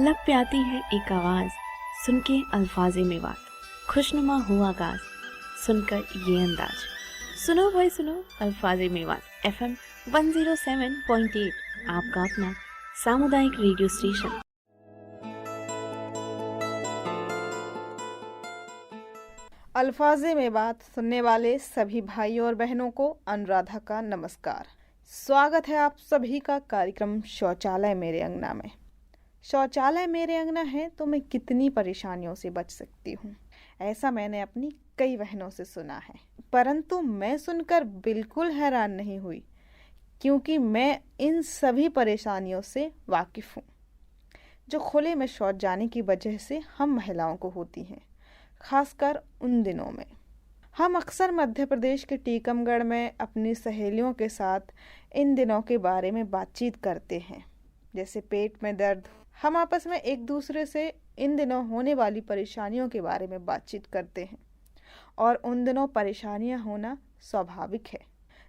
लब पे आती है एक आवाज, सुन के अल्फाज़े में बात, खुशनुमा हुआ आगाज, सुनकर ये अंदाज। सुनो भाई सुनो, अल्फाज़े में बात FM 107.8 आपका अपना सामुदायिक रेडियो स्टेशन। अल्फाज़े में बात सुनने वाले सभी भाइयों और बहनों को अनुराधा का नमस्कार। स्वागत है आप सभी का कार्यक्रम शौचालय मेरे अंगना में। शौचालय मेरे अंगना है तो मैं कितनी परेशानियों से बच सकती हूँ, ऐसा मैंने अपनी कई बहनों से सुना है। परंतु मैं सुनकर बिल्कुल हैरान नहीं हुई, क्योंकि मैं इन सभी परेशानियों से वाकिफ़ हूँ जो खुले में शौच जाने की वजह से हम महिलाओं को होती हैं, खासकर उन दिनों में। हम अक्सर मध्य प्रदेश के टीकमगढ़ में अपनी सहेलियों के साथ इन दिनों के बारे में बातचीत करते हैं, जैसे पेट में दर्द। हम आपस में एक दूसरे से इन दिनों होने वाली परेशानियों के बारे में बातचीत करते हैं, और उन दिनों परेशानियां होना स्वाभाविक है।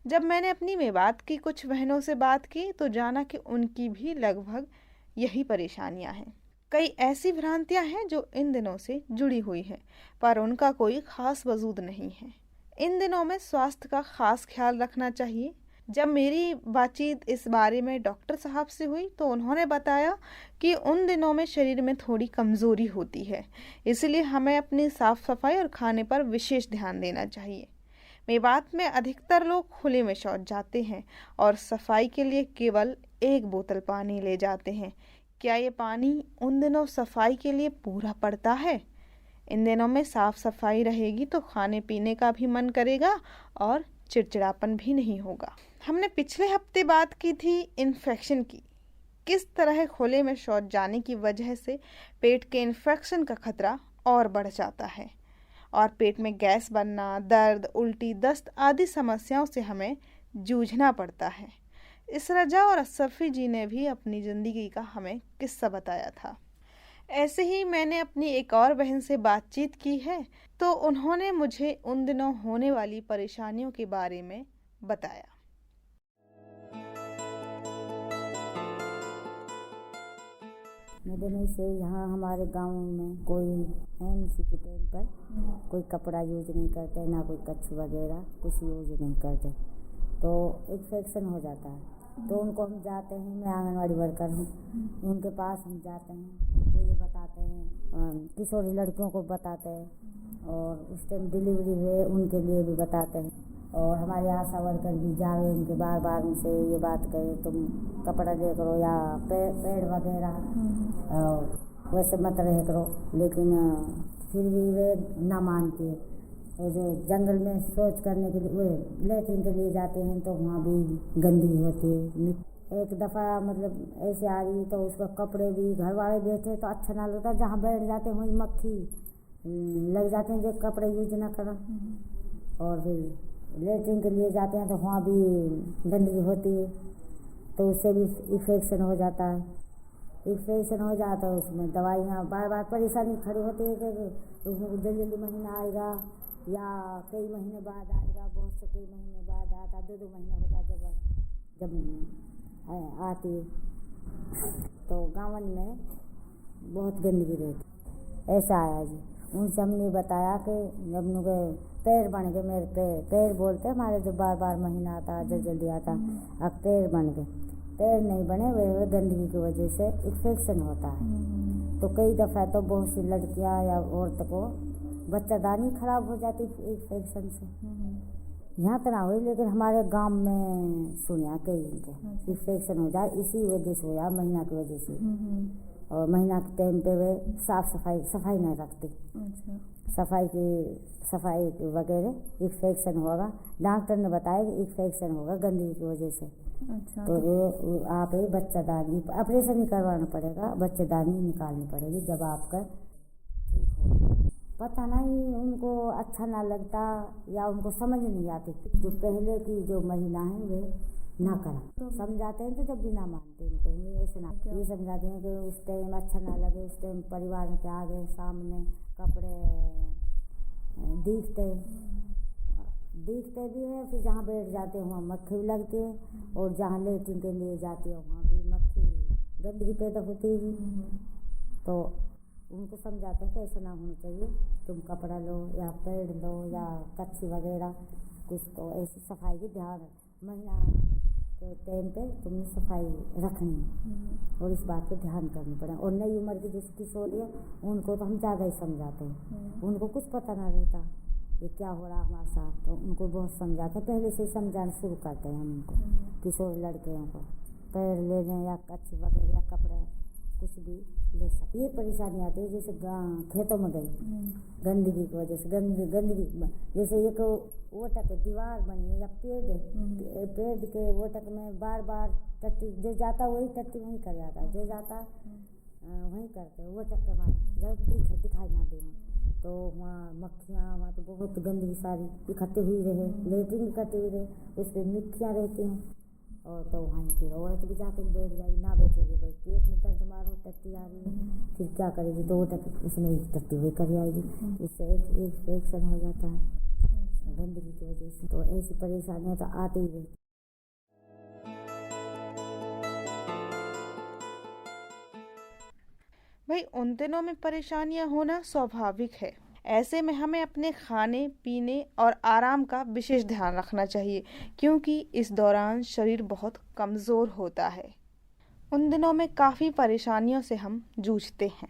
जब मैंने अपनी मेवात की कुछ बहनों से बात की तो जाना कि उनकी भी लगभग यही परेशानियां हैं। कई ऐसी भ्रांतियां हैं जो इन दिनों से जुड़ी हुई हैं, पर उनका कोई खास वजूद नहीं है। इन दिनों में स्वास्थ्य का खास ख्याल रखना चाहिए। जब मेरी बातचीत इस बारे में डॉक्टर साहब से हुई तो उन्होंने बताया कि उन दिनों में शरीर में थोड़ी कमज़ोरी होती है, इसलिए हमें अपनी साफ सफाई और खाने पर विशेष ध्यान देना चाहिए। मेवात में अधिकतर लोग खुले में शौच जाते हैं और सफाई के लिए केवल 1 बोतल पानी ले जाते हैं। क्या ये पानी उन दिनों सफाई के लिए पूरा पड़ता है? इन दिनों में साफ सफाई रहेगी तो खाने पीने का भी मन करेगा और चिड़चिड़ापन भी नहीं होगा। हमने पिछले हफ्ते बात की थी इन्फेक्शन की, किस तरह खुले में शौच जाने की वजह से पेट के इन्फेक्शन का खतरा और बढ़ जाता है और पेट में गैस बनना, दर्द, उल्टी, दस्त आदि समस्याओं से हमें जूझना पड़ता है। इस रजा और असफ़ी जी ने भी अपनी ज़िंदगी का हमें किस्सा बताया था। ऐसे ही मैंने अपनी एक और बहन से बातचीत की है तो उन्होंने मुझे उन दिनों होने वाली परेशानियों के बारे में बताया। मदनी से यहाँ हमारे गांव में कोई एमसी के टाइम पर कोई कपड़ा यूज नहीं करते, ना कोई कच्छ वगैरह कुछ यूज नहीं करते, तो इन्फेक्शन हो जाता है। तो उनको हम जाते हैं, मैं आंगनवाड़ी वर्कर हूँ, उनके पास हम जाते हैं, वो ये बताते हैं, किशोरी लड़कियों को बताते हैं, और उस टाइम डिलीवरी हुए उनके लिए भी बताते हैं। और हमारे आशा वर्कर भी जाए, उनके बार बार उनसे ये बात करें तुम कपड़ा ले करो या पेड़ वगैरह वैसे मत रहे करो, लेकिन फिर भी वे ना मानती है। और जो जंगल में शौच करने के लिए वे लेटरिन के लिए जाते हैं तो वहाँ भी गंदी होती है। एक दफ़ा मतलब ऐसे आ रही तो उसका कपड़े भी घर वाले बैठे तो अच्छा ना लगता, जहाँ बैठ जाते हैं वहीं मक्खी लग जाते हैं जो कपड़े यूज ना करा। और फिर लेटरिन के लिए जाते हैं तो वहाँ भी गंदगी होती है, तो उससे भी इन्फेक्शन हो जाता है। इन्फेक्शन हो जाता है, उसमें दवाइयाँ बार बार परेशानी खड़ी होती है कि उसमें जल्दी महीना आएगा या कई महीने बाद आएगा, बहुत से कई महीने बाद आता, 2 महीने हो जाते जब आती है। तो गाँवन में बहुत गंदगी रहती। ऐसा आया जी, उनसे हमने बताया कि जब उनके पैर बन गए, मेरे पैर बोलते हमारे जो बार बार महीना आता जल्दी आता, अब पैर बन गए। पैर नहीं बने वे गंदगी की वजह से इन्फेक्शन होता है। तो कई दफ़ा तो बहुत सी लड़कियां या औरत को बच्चादानी खराब हो जाती इन्फेक्शन से। यहाँ तो ना हुई, लेकिन हमारे गांव में सुनिया कई इन्फेक्शन हो जाए इसी वजह से, या महीना की वजह से। और महीना के टाइम पे वे सफाई नहीं रखती। सफाई वगैरह इन्फेक्शन होगा, डॉक्टर ने बताया कि इन्फेक्शन होगा गंदगी की वजह से। तो आप ये बच्चादानी ऑपरेशन ही करवाना पड़ेगा, बच्चेदानी निकालनी पड़ेगी जब आपका पता नहीं उनको अच्छा ना लगता या उनको समझ नहीं आती। जो पहले की जो महिला हैं वे ना करा समझाते हैं तो जब भी ना मानते हैं, ऐसे ना ये समझाते हैं कि उस टाइम अच्छा ना लगे, उस टाइम परिवार के आगे सामने कपड़े दिखते भी है, फिर जहाँ बैठ जाते हैं वहाँ मक्खी भी लगती है, और जहाँ लेटरिन के लिए जाते हैं वहाँ भी मक्खी गंदगी पैदा होती है। तो उनको समझाते हैं कि ऐसा ना होना चाहिए, तुम कपड़ा लो या पेड़ लो या कच्छी वगैरह कुछ, तो ऐसी सफाई की ध्यान महीना के टाइम पे तुमने सफाई रखनी है और इस बात पे ध्यान करनी पड़े। और नई उम्र की जैसे किशोरी है उनको तो हम ज़्यादा ही समझाते हैं, उनको कुछ पता ना रहता ये क्या हो रहा हमारे साथ, तो उनको बहुत समझाते हैं, पहले से ही समझाना शुरू करते हैं हम उनको, किशोर लड़कियों को पैर ले लें या कच्ची वगैरह या कपड़ा कुछ भी ले सकते। ये परेशानी आती है जैसे खेतों में गई गंदगी की वजह से, गंदगी जैसे एक ओटक दीवार बनी है या पेड़ के ओटक में बार बार टट्टी जो जाता वही टट्टी वहीं कर जाता, जो जाता वहीं करते ओटक के मारे जब दिखाई ना दे, तो वहाँ मक्खियाँ, वहाँ तो बहुत गंदगी सारी इकट्ठी हुई रहे, लेटरिन इकट्ठी हुई रहे, उस पर मक्खियाँ रहती हैं, और तो वहाँ फिर औरत भी जाकर बैठ जाएगी, ना बैठेगी भाई पेट में दर्द मारो टट्टी आ रही है, फिर क्या करेगी, तो वो उसमें टट्टी हुई कर आएगी, उससे एक इन्फेक्शन हो जाता है गंदगी की वजह से। तो ऐसी परेशानियाँ तो आती ही रहती। भाई उन दिनों में परेशानियां होना स्वाभाविक है, ऐसे में हमें अपने खाने पीने और आराम का विशेष ध्यान रखना चाहिए क्योंकि इस दौरान शरीर बहुत कमज़ोर होता है। उन दिनों में काफ़ी परेशानियों से हम जूझते हैं,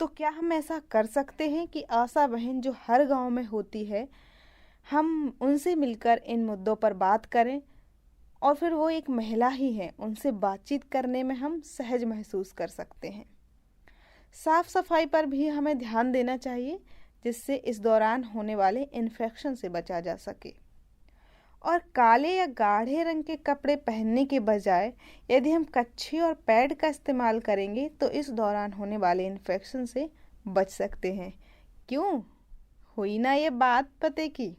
तो क्या हम ऐसा कर सकते हैं कि आशा बहन जो हर गांव में होती है हम उनसे मिलकर इन मुद्दों पर बात करें, और फिर वो एक महिला ही है, उनसे बातचीत करने में हम सहज महसूस कर सकते हैं। साफ सफाई पर भी हमें ध्यान देना चाहिए जिससे इस दौरान होने वाले इन्फेक्शन से बचा जा सके। और काले या गाढ़े रंग के कपड़े पहनने के बजाय यदि हम कच्छी और पैड का इस्तेमाल करेंगे तो इस दौरान होने वाले इन्फेक्शन से बच सकते हैं। क्यों हुई ना ये बात पते की।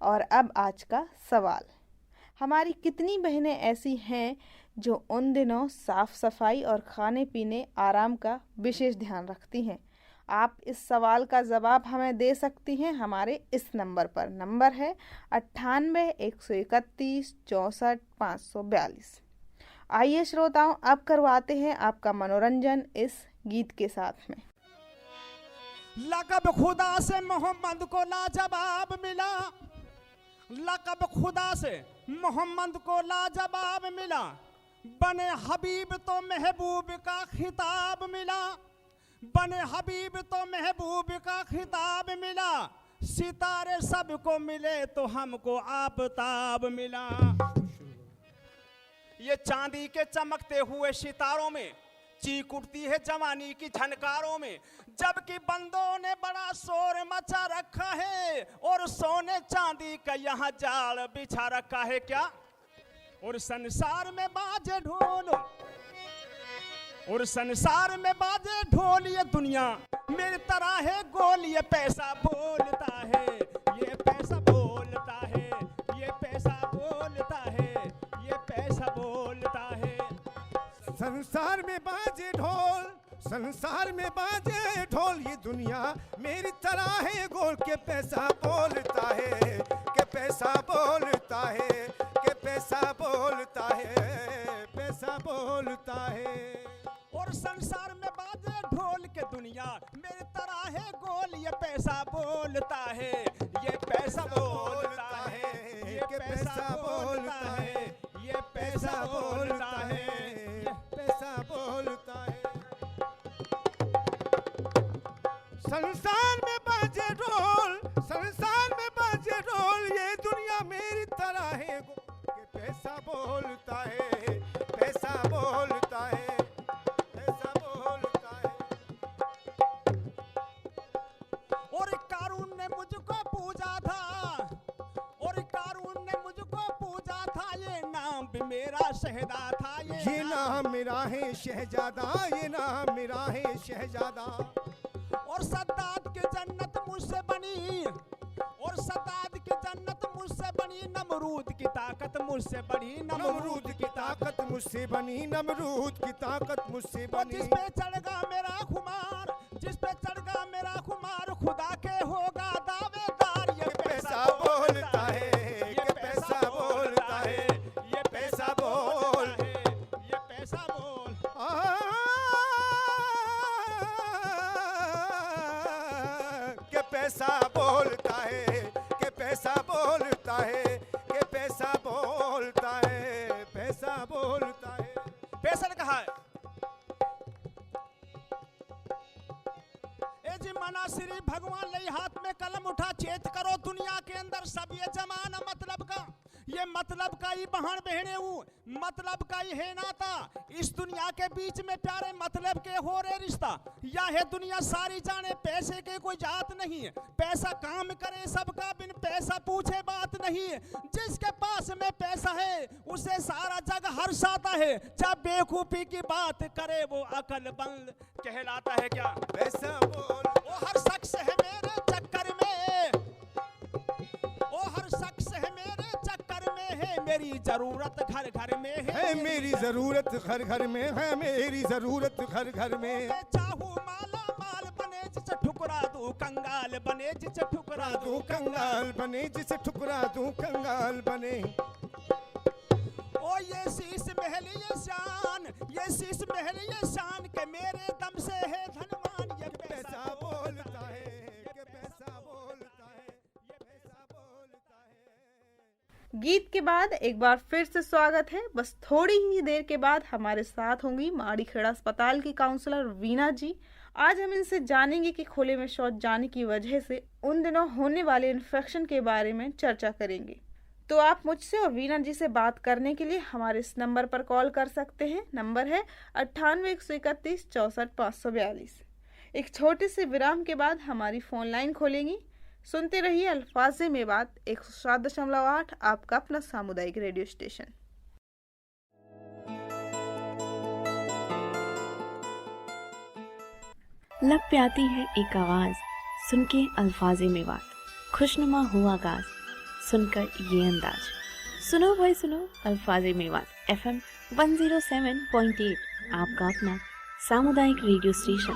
और अब आज का सवाल, हमारी कितनी बहनें ऐसी हैं जो उन दिनों साफ सफाई और खाने पीने आराम का विशेष ध्यान रखती हैं? आप इस सवाल का जवाब हमें दे सकती हैं हमारे इस नंबर पर। नंबर है 98-131-64-542। आइए श्रोताओं, अब करवाते हैं आपका मनोरंजन इस गीत के साथ में। लक़ब खुदा से मोहम्मद को लाजवाब मिला, लक़ब खुदा से मोहम्मद को लाजवाब मिला, बने हबीब तो महबूब का खिताब मिला, बने हबीब तो महबूब का खिताब मिला, सितारे सबको मिले तो हमको आफताब मिला। ये चांदी के चमकते हुए सितारों में चीख उठती है जवानी की झनकारों में, जबकि बंदों ने बड़ा शोर मचा रखा है और सोने चांदी का यहाँ जाल बिछा रखा है क्या। और संसार में बाजे ढोल, और संसार में बाजे ढोल, ये दुनिया मेरी तरह है गोल, ये पैसा बोलता है, ये पैसा बोलता है, ये पैसा बोलता है, ये पैसा बोलता है। संसार में बाजे ढोल, संसार में बाजे ढोल, ये दुनिया मेरी तरह है गोल, के पैसा बोलता है, के पैसा बोलता है, के पैसा बोलता है, पैसा बोलता है। और संसार में बाजे ढोल के दुनिया मेरी तरह है गोल, ये पैसा बोलता है, ये पैसा बोलता है, ये पैसा बोलता है, ये पैसा बोलता है, पैसा बोलता है। संसार में बाजे ढोल, संसार में बाजे ढोल, ये दुनिया मेरी तरह है के पैसा बोलता है, पैसा बोलता है, पैसा बोलता है। और कारून ने मुझको पूजा था, और कारून ने मुझको पूजा था, ये नाम भी मेरा शहदा था, ये नाम मेरा है शहजादा, ये नाम मेरा है शहजादा। और सद्दाद की जन्नत मुझसे बनी, और सद्दाद की जन्नत मुझसे बनी, नमरूद की ताकत मुझसे बड़ी, नमरूद की ताकत मुझसे बनी, नमरूद की ताकत मुझसे बनी। जिस पे चढ़गा मेरा खुमार, जिस पे चढ़गा मेरा खुमार, खुदा के होगा दावेदार, ये पैसा बोलता है, ये पैसा बोलता है, ये पैसा ना श्री भगवान ले हाथ में कलम उठा चेत करो दुनिया के अंदर सब ये जमाना मतलब का ये मतलब का ही बहन बहने मतलब का ही है नाता इस दुनिया के बीच में प्यारे मतलब के हो रे रिश्ता या है दुनिया सारी जाने पैसे के कोई जात नहीं है पैसा काम करे सबका बिन पैसा पूछे बात नहीं है जिसके पास में पैसा है उसे सारा जग हर्षाता है जब बेवकूफी की बात करे वो अकलमंद कहलाता है क्या पैसा बोल वो हर शख्स है मेरे चक्कर में वो हर शख्स है मेरे चक्कर में है मेरी जरूरत घर घर में है मेरी जरूरत घर घर में है मेरी जरूरत घर घर में मैं चाहूं माला माल बने जिसे ठुकरा दूं कंगाल बने जिसे ठुकरा तू दूं कंगाल बने जिसे ठुकरा तू कंगाल बने ओ ये शीश महल ये शीश महल ये शान के मेरे दम से है धनवान ये पैसा बोलता है कि पैसा बोलता है ये पैसा बोलता है। गीत के बाद एक बार फिर से स्वागत है। बस थोड़ी ही देर के बाद हमारे साथ होंगी माड़ी खेड़ा अस्पताल की काउंसलर वीना जी। आज हम इनसे जानेंगे कि खुले में शौच जाने की वजह से उन दिनों होने वाले इन्फेक्शन के बारे में चर्चा करेंगे। तो आप मुझसे और वीना जी से बात करने के लिए हमारे इस नंबर पर कॉल कर सकते हैं। नंबर है 98 131 64 542। एक छोटे से विराम के बाद हमारी फोन लाइन खोलेंगी। सुनते रहिए अल्फाज़े में बात 107.8 आपका अपना सामुदायिक रेडियो स्टेशन। लब पे आती है एक आवाज सुन के अल्फाज़े में बात खुशनुमा हुआ आगाज सुनकर ये अंदाज सुनो भाई सुनो अल्फाज़े में बात FM 107.8 आपका अपना सामुदायिक रेडियो स्टेशन।